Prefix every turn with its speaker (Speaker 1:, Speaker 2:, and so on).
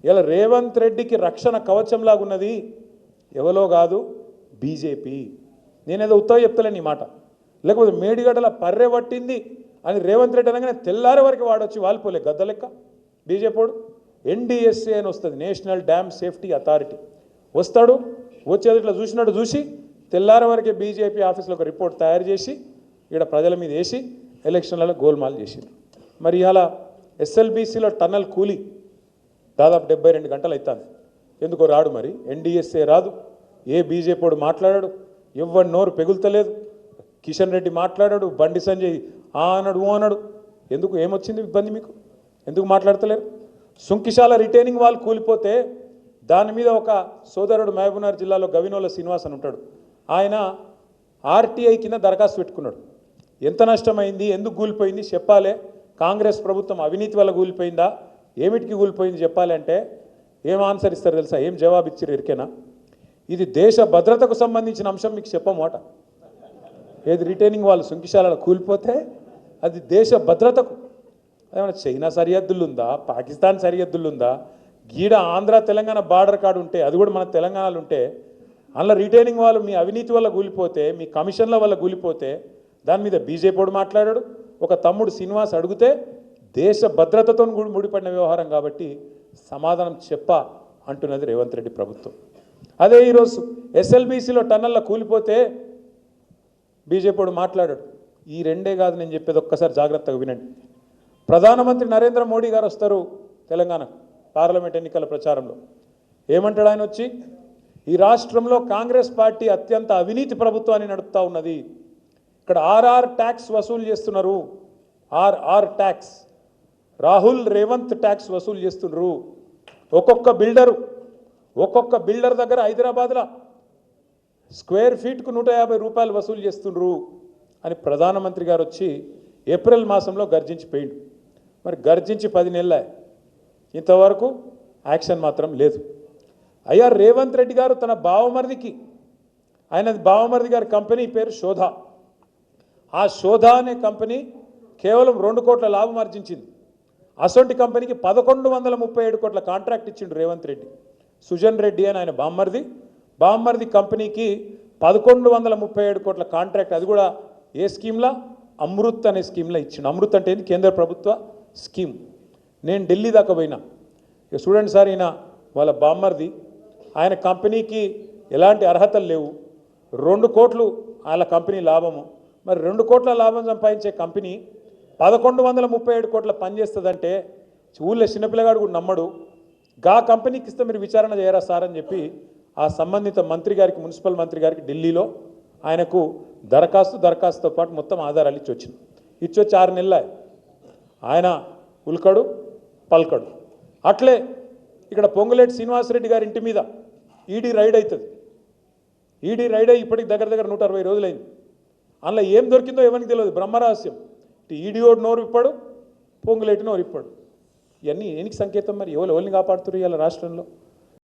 Speaker 1: ఇలా రేవంత్ రెడ్డికి రక్షణ కవచంలాగా ఉన్నది ఎవలో కాదు బీజేపీ. నేనేదో ఉత్తగా చెప్తలేను ఈ మాట. లేకపోతే మేడిగడ్డల పర్రె పట్టింది అని రేవంత్ రెడ్డి అనగానే తెల్లారి వరకు వాడొచ్చి వాలిపోలే గద్ద లెక్క బీజేపీడు. ఎన్డీఎస్ఏ అని వస్తుంది, నేషనల్ డ్యామ్ సేఫ్టీ అథారిటీ. వస్తాడు, వచ్చేది ఇట్లా చూసినట్టు చూసి తెల్లారి వరకే బీజేపీ ఆఫీస్లో ఒక రిపోర్ట్ తయారు చేసి ఇక్కడ ప్రజల మీద వేసి ఎలక్షన్లలో గోల్మాల్ చేసింది. మరి ఇవాళ ఎస్ఎల్బీసీలో టన్నల్ కూలి దాదాపు 72 గంటలు అవుతుంది. ఎందుకో రాడు, మరి ఎన్డీఎస్ఏ రాదు, ఏ బీజేపీడు మాట్లాడాడు, ఎవరి నోరు పెగులుతలేదు. కిషన్ రెడ్డి మాట్లాడాడు, బండి సంజయ్ అన్నాడు అన్నాడు. ఎందుకు, ఏమొచ్చింది ఇబ్బంది మీకు? ఎందుకు మాట్లాడతలేరు? సుంకిశాల రిటైనింగ్ వాళ్ళు కూలిపోతే దాని మీద ఒక సోదరుడు మహబూబ్నగర్ జిల్లాలో గవినోల శ్రీనివాస్ అని ఉంటాడు, ఆయన ఆర్టీఐ కింద దరఖాస్తు పెట్టుకున్నాడు. ఎంత నష్టమైంది, ఎందుకు కూలిపోయింది చెప్పాలి, కాంగ్రెస్ ప్రభుత్వం అవినీతి వల్ల కూలిపోయిందా, ఏమిటికి కూలిపోయింది చెప్పాలి అంటే ఏం ఆన్సర్ ఇస్తారు తెలుసా? ఏం జవాబు ఇచ్చారు ఎరికేనా? ఇది దేశ భద్రతకు సంబంధించిన అంశం, మీకు చెప్పమాట. ఏది రిటైనింగ్ వాళ్ళు సుంకిశాలలో కూలిపోతే అది దేశ భద్రతకు. అదేమన్నా చైనా సరిహద్దులు ఉందా, పాకిస్తాన్ సరిహద్దులు ఉందా? గీడ ఆంధ్ర తెలంగాణ బార్డర్ కార్డు ఉంటే, అది కూడా మన తెలంగాణలో ఉంటే, అందులో రిటైనింగ్ వాళ్ళు మీ అవినీతి వల్ల కూలిపోతే, మీ కమిషన్ల వల్ల కూలిపోతే దాని మీద బీజేపీడు మాట్లాడాడు. ఒక తమ్ముడు శ్రీనివాస్ అడిగితే దేశ భద్రతతో ముడిపడిన వ్యవహారం కాబట్టి సమాధానం చెప్ప అంటున్నది రేవంత్ రెడ్డి ప్రభుత్వం. అదే ఈరోజు ఎస్ఎల్బీసీలో టన్నల్లో కూలిపోతే బీజేపీడు మాట్లాడాడు. ఈ రెండే కాదు నేను చెప్పేది, ఒక్కసారి జాగ్రత్తగా వినండి. ప్రధానమంత్రి నరేంద్ర మోడీ గారు వస్తారు తెలంగాణ పార్లమెంట్ ఎన్నికల ప్రచారంలో. ఏమంటాడు ఆయన వచ్చి? ఈ రాష్ట్రంలో కాంగ్రెస్ పార్టీ అత్యంత అవినీతి ప్రభుత్వాన్ని నడుపుతూ ఉన్నది. ఇక్కడ ఆర్ఆర్ ట్యాక్స్ వసూలు చేస్తున్నారు, RR tax, Rahul Revanth tax వసూలు చేస్తున్నారు. ఒక్కొక్క బిల్డర్ దగ్గర హైదరాబాద్లో స్క్వేర్ ఫీట్కు 150 రూపాయలు వసూలు చేస్తున్నారు అని ప్రధానమంత్రి గారు వచ్చి ఏప్రిల్ మాసంలో గర్జించిపోయిండు. మరి గర్జించి 10 నెలలే, ఇంతవరకు యాక్షన్ మాత్రం లేదు. అయ్యా రేవంత్ రెడ్డి గారు తన బావమరిదికి, బావమరిది గారి కంపెనీ పేరు శోధ, ఆ శోధ అనే కంపెనీ కేవలం 2 కోట్ల లాభం ఆర్జించింది. అసొంటి కంపెనీకి 1137 కోట్ల కాంట్రాక్ట్ ఇచ్చిండు రేవంత్ రెడ్డి. సుజన్ రెడ్డి అని ఆయన బామ్మర్ది కంపెనీకి 1137 కోట్ల కాంట్రాక్ట్, అది కూడా ఏ స్కీమ్లా? అమృత్ అనే స్కీమ్లో ఇచ్చిండు. అమృత్ అంటే ఏంది? కేంద్ర ప్రభుత్వ స్కీమ్. నేను ఢిల్లీ దాకా పోయినా, ఇక చూడండి సార్, ఈయన వాళ్ళ బామ్మర్ది, ఆయన కంపెనీకి ఎలాంటి అర్హతలు లేవు, 2 కోట్లు వాళ్ళ కంపెనీ లాభము. మరి 2 కోట్ల లాభం సంపాదించే కంపెనీ 1137 కోట్ల పనిచేస్తుందంటే ఊళ్ళో చిన్నపిల్లగాడు కూడా నమ్మడు. గా కంపెనీకి ఇస్తే మీరు విచారణ చేయరా సార్ అని చెప్పి ఆ సంబంధిత మంత్రి గారికి, మున్సిపల్ మంత్రి గారికి ఢిల్లీలో ఆయనకు దరఖాస్తుతో పాటు మొత్తం ఆధారాలు ఇచ్చొచ్చి 6 నెలలు ఆయన ఉల్కడు పల్కడు. అట్లే ఇక్కడ పొంగులేటి శ్రీనివాసరెడ్డి గారి ఇంటి మీద ఈడీ రైడ్ అవుతుంది. ఈడీ రైడ్ అయ్యి ఇప్పటికి దగ్గర 160 రోజులైంది. అందులో ఏం దొరికిందో ఎవరికి తెలియదు, బ్రహ్మరహస్యం. ఈడీ ఓడి నోరు ఇప్పాడు, పొంగులేటి నోరు ఇప్పాడు. ఇవన్నీ దేనికి సంకేతం? మరి ఎవరిని కాపాడుతున్నారు ఇవాళ రాష్ట్రంలో?